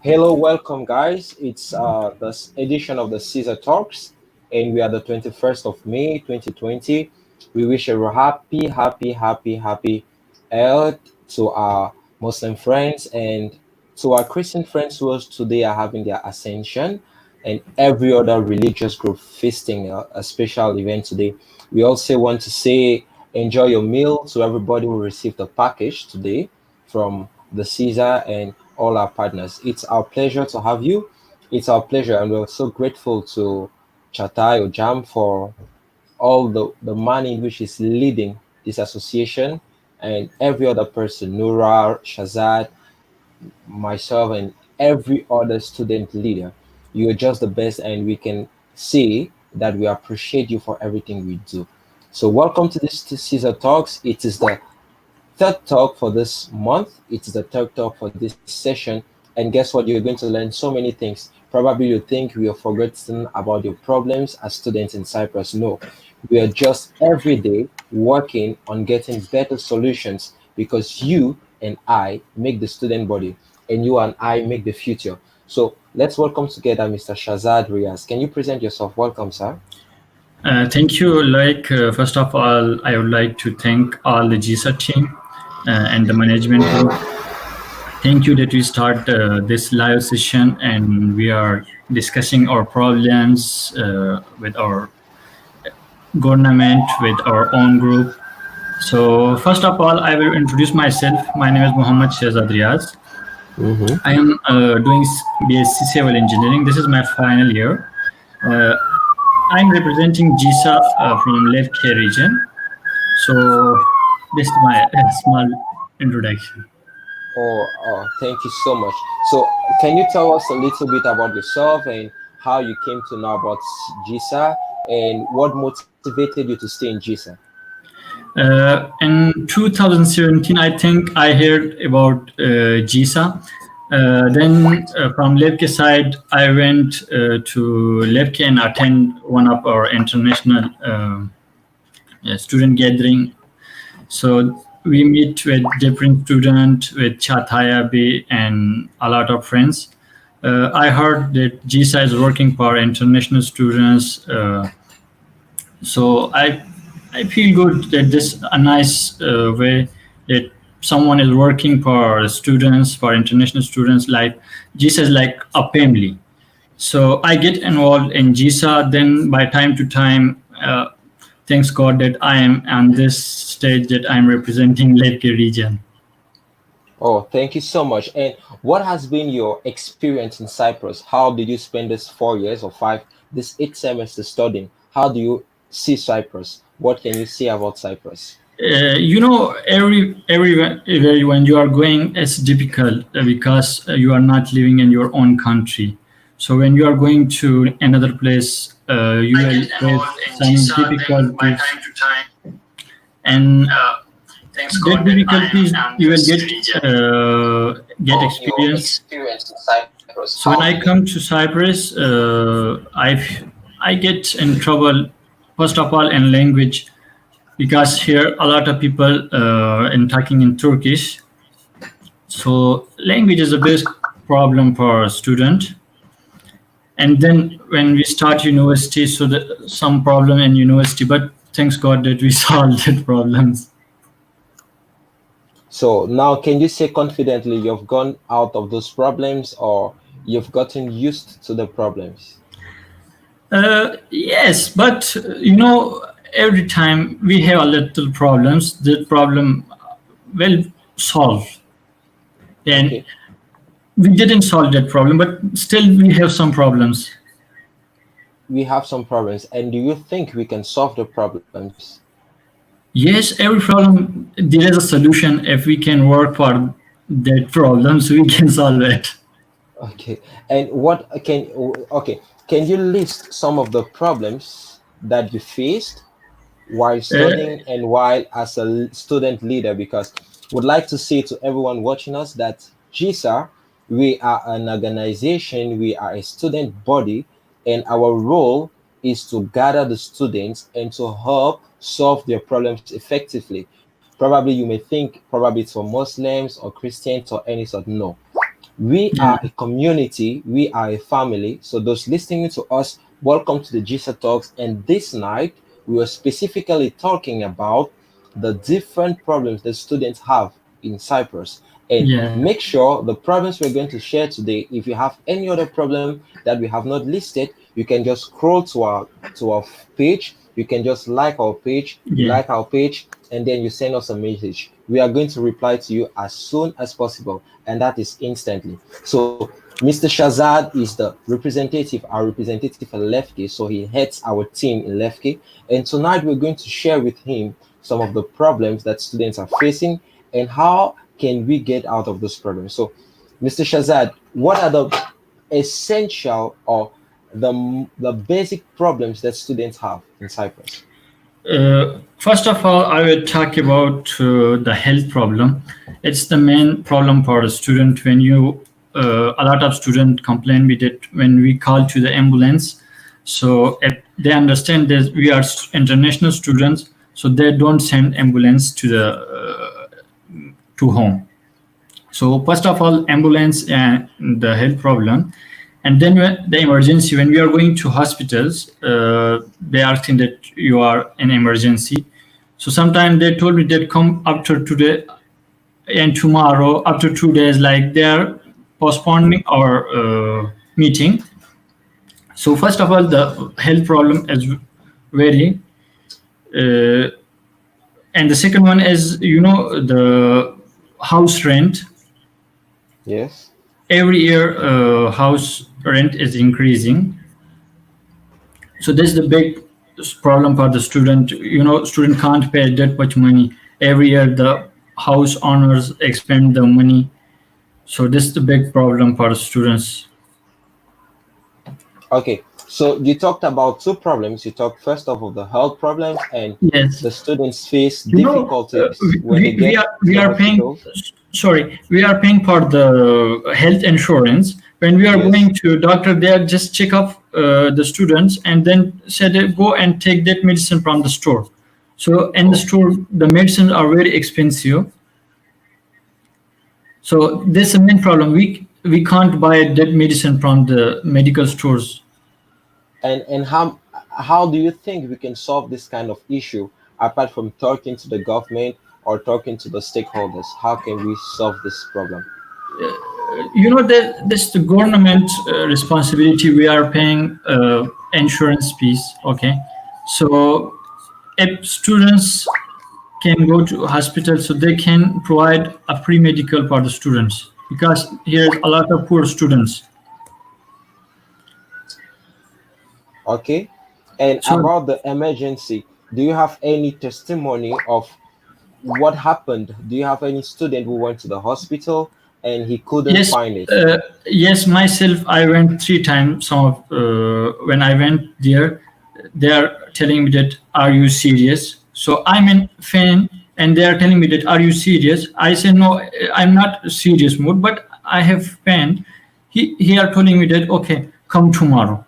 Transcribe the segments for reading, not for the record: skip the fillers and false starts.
Hello, welcome, guys. It's this edition of the Caesar Talks, and we are the 21st of May, 2020. We wish a happy Eid to our Muslim friends and to our Christian friends who today are having their ascension, and every other religious group feasting a special event today. We also want to say enjoy your meal to everybody who received the package today from the Caesar and all our partners. It's our pleasure to have you. It's our pleasure, and we're so grateful to Chatai or Jam for all the money in which is leading this association and every other person, Nura, Shazad, myself, and every other student leader. You're just the best, and we can say that we appreciate you for everything we do. So, welcome to this to Caesar Talks. It is the third talk for this month. It's the third talk for this session. And guess what? You're going to learn so many things. Probably you think we have forgotten about your problems as students in Cyprus. No, we are just every day working on getting better solutions because you and I make the student body and you and I make the future. So let's welcome together Mr. Shazad Riaz. Can you present yourself? Welcome, sir. Thank you. First of all, I would like to thank all the GISA team and the management group. Thank you that we start this live session and we are discussing our problems with our government, with our own group. So first of all, I will introduce myself. My name is Muhammad Shehzad Riaz. Mm-hmm. I am doing BSc Civil Engineering. This is my final year. Uh, I'm representing GISA from Left Care region. So this is my small introduction. Thank you so much. So, can you tell us a little bit about yourself and how you came to know about GISA and what motivated you to stay in GISA? In 2017, I think I heard about GISA. Then from Lepke side, I went to Lepke and attend one of our international student gathering. So we meet with different students, with Chatayabi and a lot of friends. I heard that GISA is working for international students. So I feel good that this a nice way that someone is working for students, for international students. Like GISA is like a family. So I get involved in GISA. Then by time to time, thanks God that I am on this stage that I'm representing Lake region. Oh, thank you so much. And what has been your experience in Cyprus? How did you spend this 4 years or five, this 8 semesters studying? How do you see Cyprus? What can you say about Cyprus? Every when you are going, it's difficult because you are not living in your own country. So when you are going to another place, you I will get face involved in some GISA, then by difficulties, time to time, and thanks that God that I am difficulties on you will this region. get Oh, your experience. experience in Cyprus. So How when did I it? come to Cyprus, I get in trouble first of all in language because here a lot of people in talking in Turkish. So language is the biggest problem for a student. And then when we start university, so some problem in university, but thanks God that we solved that problems. So now, can you say confidently you've gone out of those problems or you've gotten used to the problems? Yes, but every time we have a little problems, that problem will solve. And Okay, we didn't solve that problem, but still we have some problems. we have some problems, and do you think we can solve the problems? Yes, every problem there is a solution. If we can work for that problem, so we can solve it. Okay, and okay, can you list some of the problems that you faced while Uh, studying and while as a student leader? Because would like to say to everyone watching us that GISA, we are an organization, we are a student body, and our role is to gather the students and to help solve their problems effectively. Probably you may think probably it's for Muslims or Christians or any sort. No, We Yeah. are a community, we are a family. So those listening to us, welcome to the GISA Talks. And this night, we are specifically talking about the different problems that students have in Cyprus. And Yeah. make sure the problems we're going to share today, if you have any other problem that we have not listed, you can just scroll to our page. You can just like our page, you Yeah. like our page, and then you send us a message. We are going to reply to you as soon as possible, and that is instantly. So Mr. Shazad is the representative, our representative for Lefke, so he heads our team in Lefke. And tonight we're going to share with him some of the problems that students are facing and how can we get out of those problems. So, Mr. Shazad, what are the essential or the basic problems that students have in Cyprus? First of all, I will talk about the health problem. It's the main problem for a student. When you a lot of students complain with it when we call to the ambulance. So if they understand that we are international students, so they don't send ambulance to the to home. So first of all, ambulance and the health problem, and then when the emergency. When we are going to hospitals, they are saying that you are an emergency. So sometimes they told me that come after today and tomorrow, after 2 days, like they are postponing our meeting. So first of all, the health problem is very, uh, and the second one is the house rent. Yes. Every year house rent is increasing, so this is the big problem for the student. Student can't pay that much money every year. The house owners expend the money, so this is the big problem for the students. Okay, so you talked about two problems. You talked first off of the health problems and Yes. the students face you know uh, difficulties when they we get are to we the are paying, hospitals. sorry, we are paying for the health insurance. When we are Yes. going to doctor, they are just check up the students and then said go and take that medicine from the store. So in the Oh, store the medicines are very expensive. So this is the main problem. We can't buy that medicine from the medical stores. and how do you think we can solve this kind of issue apart from talking to the government or talking to the stakeholders? How can we solve this problem? That this the government responsibility. We are paying insurance fees. Okay, so if students can go to hospital, so they can provide a free medical for the students, because here is a lot of poor students. Okay. And So about the emergency, do you have any testimony of what happened? Do you have any student who went to the hospital and he couldn't yes, find it? yes, myself, I went 3 times. Some of when I went there, they are telling me that, "Are you serious?" So I'm in pain, and they are telling me that, "Are you serious?" I say, "No, I'm not serious mood, but I have pain." He are telling me that, "Okay, come tomorrow."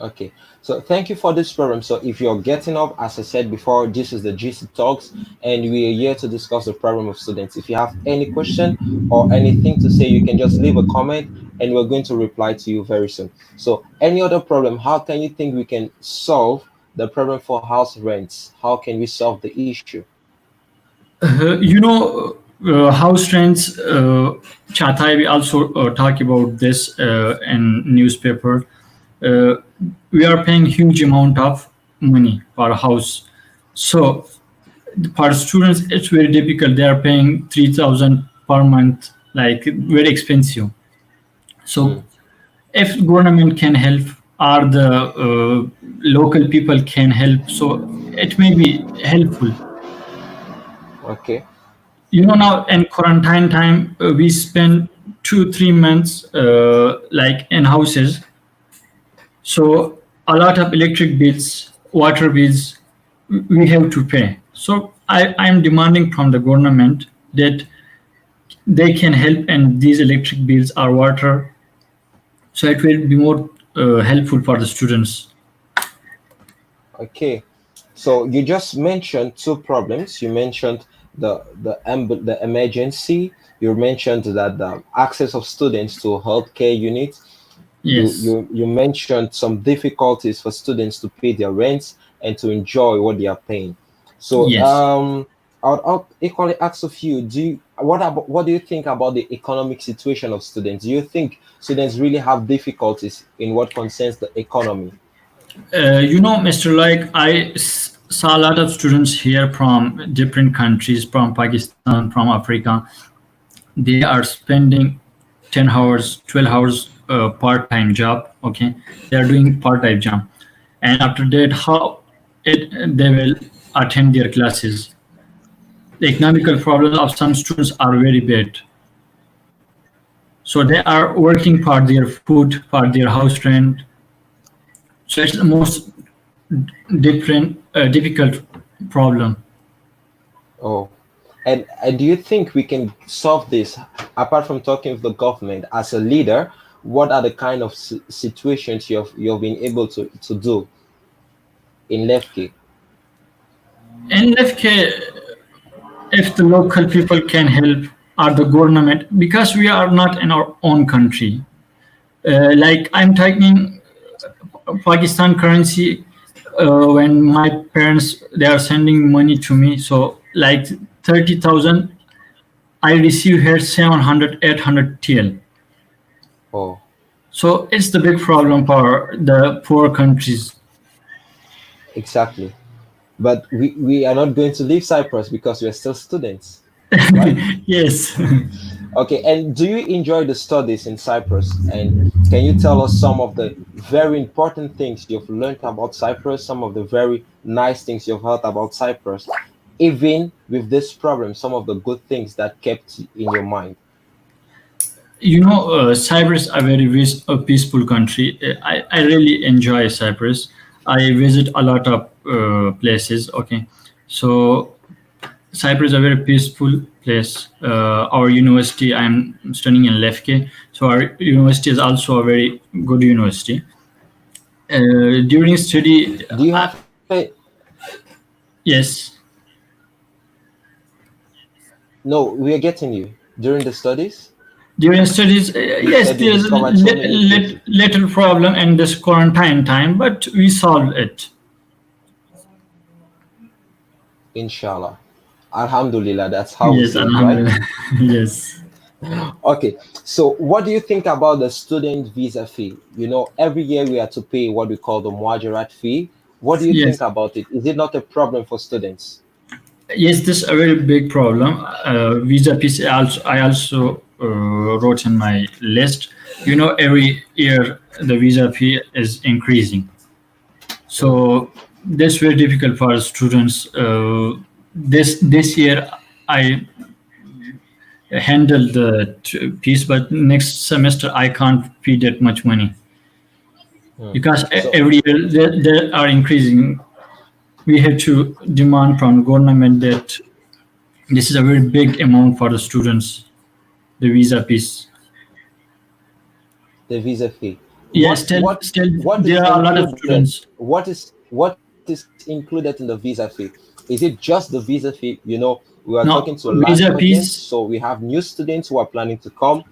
Okay, so thank you for this program. So if you're getting up, as I said before, this is the GC Talks, and we are here to discuss the problem of students. If you have any question or anything to say, you can just leave a comment, and we're going to reply to you very soon. So any other problem, how can you think we can solve the problem for house rents? How can we solve the issue? House rents. Chatai, we also talk about this in newspaper. Uh, we are paying huge amount of money for a house. So for students, it's very difficult. They are paying 3,000 per month, like very expensive. So Mm, if government can help, or the local people can help, so it may be helpful. okay, Now in quarantine time, we spend 2 3 months like in houses. So a lot of electric bills, water bills, we have to pay. So I'm demanding from the government that they can help in these electric bills or water, so it will be more helpful for the students. okay. So you just mentioned two problems. You mentioned the emergency. You mentioned that the access of students to healthcare units. Yes, You mentioned some difficulties for students to pay their rents and to enjoy what they are paying. So yes. I'll equally ask of you, what do you think about the economic situation of students? Do you think students really have difficulties in what concerns the economy? Mr. Like, saw a lot of students here from different countries, from Pakistan, from Africa. They are spending 10 hours, 12 hours part-time job. Okay, they are doing part-time job, and after that, how they will attend their classes. The economical problems of some students are very bad. So they are working for their food, for their house rent. So it's the most difficult problem. Oh, and do you think we can solve this apart from talking with the government as a leader? What are the kind of situations you've been able to do in Lefke? And if the local people can help, or the government, because we are not in our own country. Like I'm taking Pakistan currency when my parents they are sending money to me. So like 30,000, I receive here 700, 800 TL. Oh, So it's the big problem for the poor countries. exactly. But we are not going to leave Cyprus because we're still students, right? Yes. Okay, and do you enjoy the studies in Cyprus? And can you tell us some of the very important things you've learned about Cyprus, some of the very nice things you've heard about Cyprus, even with this problem, some of the good things that kept in your mind? Cyprus a very peaceful country. I really enjoy Cyprus. I visit a lot of places. Okay, so Cyprus is a very peaceful place. Our university, I'm studying in Lefke, so our university is also a very good university. During study, Do you have a yes, no? We are getting you during the studies. during studies, You yes, said you there's a discovered so many things. little problem in this quarantine time, but we solved it. Inshallah, Alhamdulillah. That's how we Yes, say it, right? alhamdulillah. Yes, Okay, so what do you think about the student visa fee? Every year we have to pay what we call the muajarat fee. What do you think yes. about it? Is it not a problem for students? Yes, this is a very big problem. Visa piece I also wrote in my list. Every year the visa fee is increasing. Hmm. So this very difficult for students. This year I handled the piece, but next semester I can't pay that much money Hmm. because So every year they are increasing. We have to demand from government that this is a very big amount for the students, the visa piece. the visa fee. Yes, What still, what still what is there are a lot of included? students. What is included in the visa fee? Is it just the visa fee? We are talking Now, to a large visa audience, piece, so we have new students who are planning to come.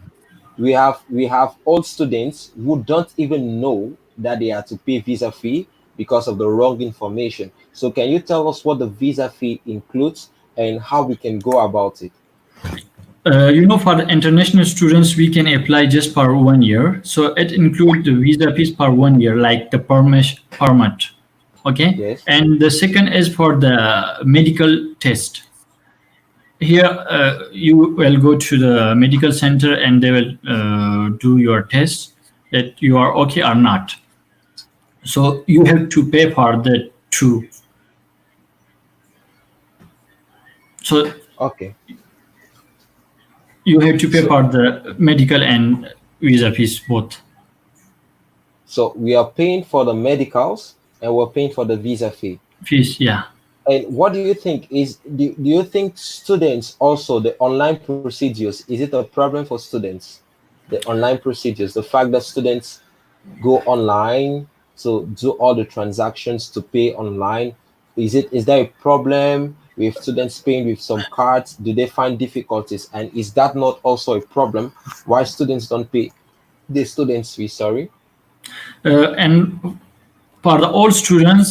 We have old students who don't even know that they have to pay visa fee because of the wrong information. So can you tell us what the visa fee includes and how we can go about it? for the international students, we can apply just for 1 year. So it includes the visa piece for 1 year, like the permit. Okay, Yes. and the second is for the medical test. Here, you will go to the medical center and they will do your test that you are okay or not. So you have to pay for that too. So Okay. you have to pay So for the medical and visa fees both. so we are paying for the medicals and we're paying for the visa fee. Fees, yeah. And what do you think do you think students also the online procedures, is it a problem for students? The online procedures, the fact that students go online to do all the transactions to pay online, is there a problem? with students paying with some cards? Do they find difficulties? And is that not also a problem? Why students don't pay the students fee? Sorry. And for the old students,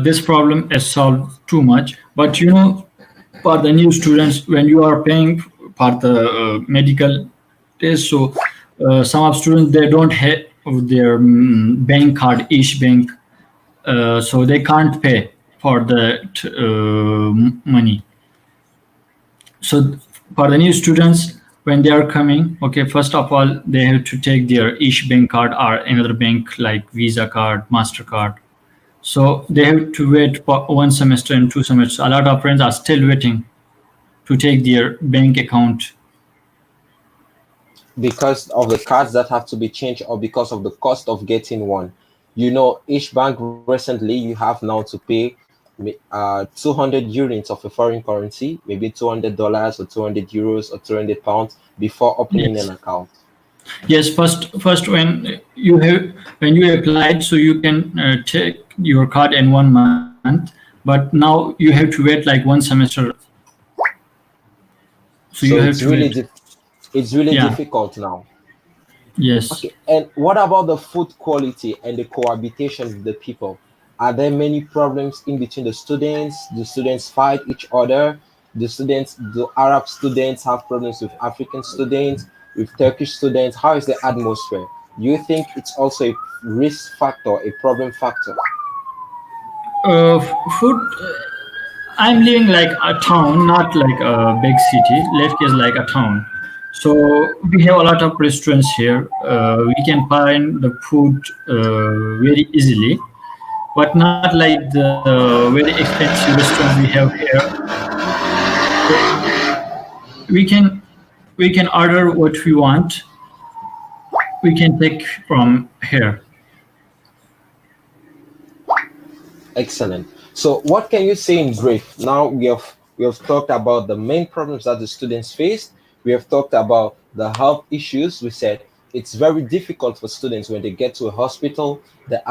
this problem is solved too much. But for the new students, when you are paying for the medical test, so some of students they don't have their bank card, each bank, so they can't pay for the money. So for the new students, when they are coming, okay, first of all, they have to take their each bank card or another bank like Visa card, Mastercard. So they have to wait for 1 semester and 2 semesters. A lot of friends are still waiting to take their bank account. Because of the cards that have to be changed or because of the cost of getting one. Each bank recently you have now to pay 200 units of a foreign currency, maybe $200 or 200 euros or 200 pounds before opening an Yes. account. Yes, first when you applied, so you can take your card in 1 month, but now you have to wait like 1 semester. So you So have to wait. it's really Yeah. difficult now. Yes. Okay, and what about the food quality and the cohabitation with the people? Are there many problems in between the students? Do students fight each other? Do Arab students have problems with African students, with Turkish students? How is the atmosphere? Do you think it's also a risk factor, a problem factor? Food. I'm living like a town, not like a big city. Lefke is like a town. So we have a lot of restaurants here. We can find the food very easily, but not like the very expensive restaurant we have here. So we can we can order what we want. We can take from here. Excellent. So, what can you say in brief? Now we have talked about the main problems that the students face. We have talked about the health issues. We said it's very difficult for students when they get to a hospital. The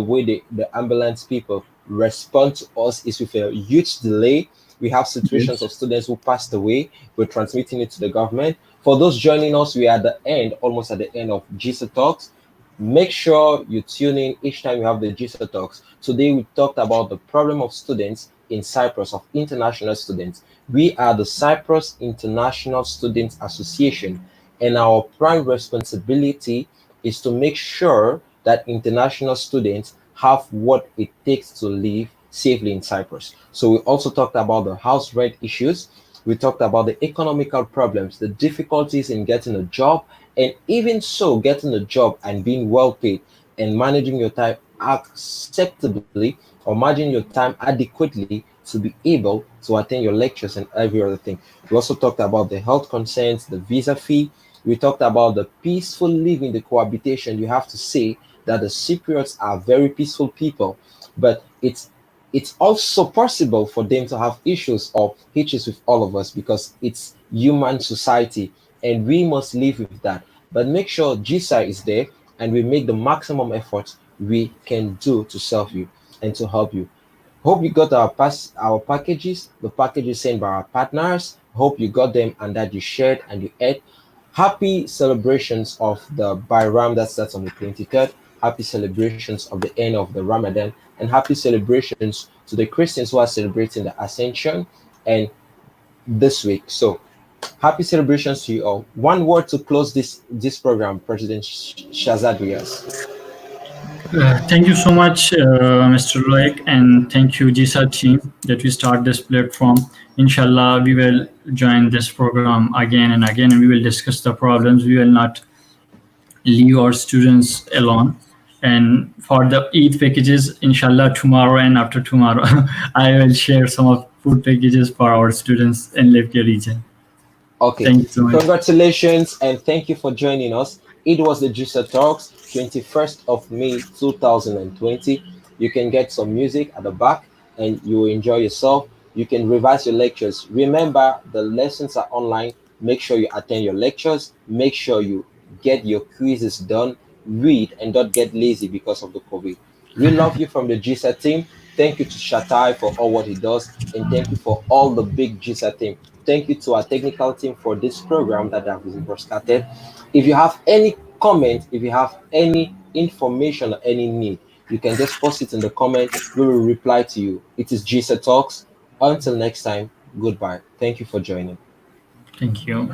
way the ambulance people respond to us is with a huge delay. We have situations of Yes. students who passed away. We're transmitting it to the government. For those joining us, we are at the end, almost at the end of GISA Talks. Make sure you tune in each time you have the GISA Talks. Today we talked about the problem of students in Cyprus, of international students. We are the Cyprus International Students Association, and our prime responsibility is to make sure that international students have what it takes to live safely in Cyprus. So we also talked about the house rent issues. We talked about the economical problems, the difficulties in getting a job, and even so, getting a job and being well paid and managing your time acceptably or managing your time adequately to be able to attend your lectures and every other thing. We also talked about the health concerns, the visa fee. We talked about the peaceful living, the cohabitation. You have to say that the Cypriots are very peaceful people, but it's also possible for them to have issues or hitches with all of us because it's human society and we must live with that. But make sure GSI is there and we make the maximum effort we can do to serve you and to help you. Hope you got our packages, the packages sent by our partners. Hope you got them and that you shared and you ate. Happy celebrations of the Bayram that starts on the 23rd. Happy celebrations of the end of the Ramadan and happy celebrations to the Christians who are celebrating the Ascension and this week. So happy celebrations to you all. One word to close this program, President Shazad Riaz. Thank you so much, Mr. Loic, and thank you, GSA team, that we start this platform. Inshallah, we will join this program again and again, and we will discuss the problems. We will not leave our students alone. And for the Eid packages, inshallah, tomorrow and after tomorrow, I will share some of food packages for our students in Levke region. Okay, Thank you so much. congratulations and thank you for joining us. It was the Juicer Talks, 21st of May 2020. You can get some music at the back and you will enjoy yourself. You can revise your lectures. Remember, the lessons are online. Make sure you attend your lectures. Make sure you get your quizzes done. Read and don't get lazy because of the COVID. We love you from the GSA team. Thank you to Shatai for all what he does, and thank you for all the big GISA team. Thank you to our technical team for this program that have been started. If you have any comment, if you have any information or any need, you can just post it in the comment. We will reply to you. It is GISA Talks. Until next time, goodbye. Thank you for joining. Thank you.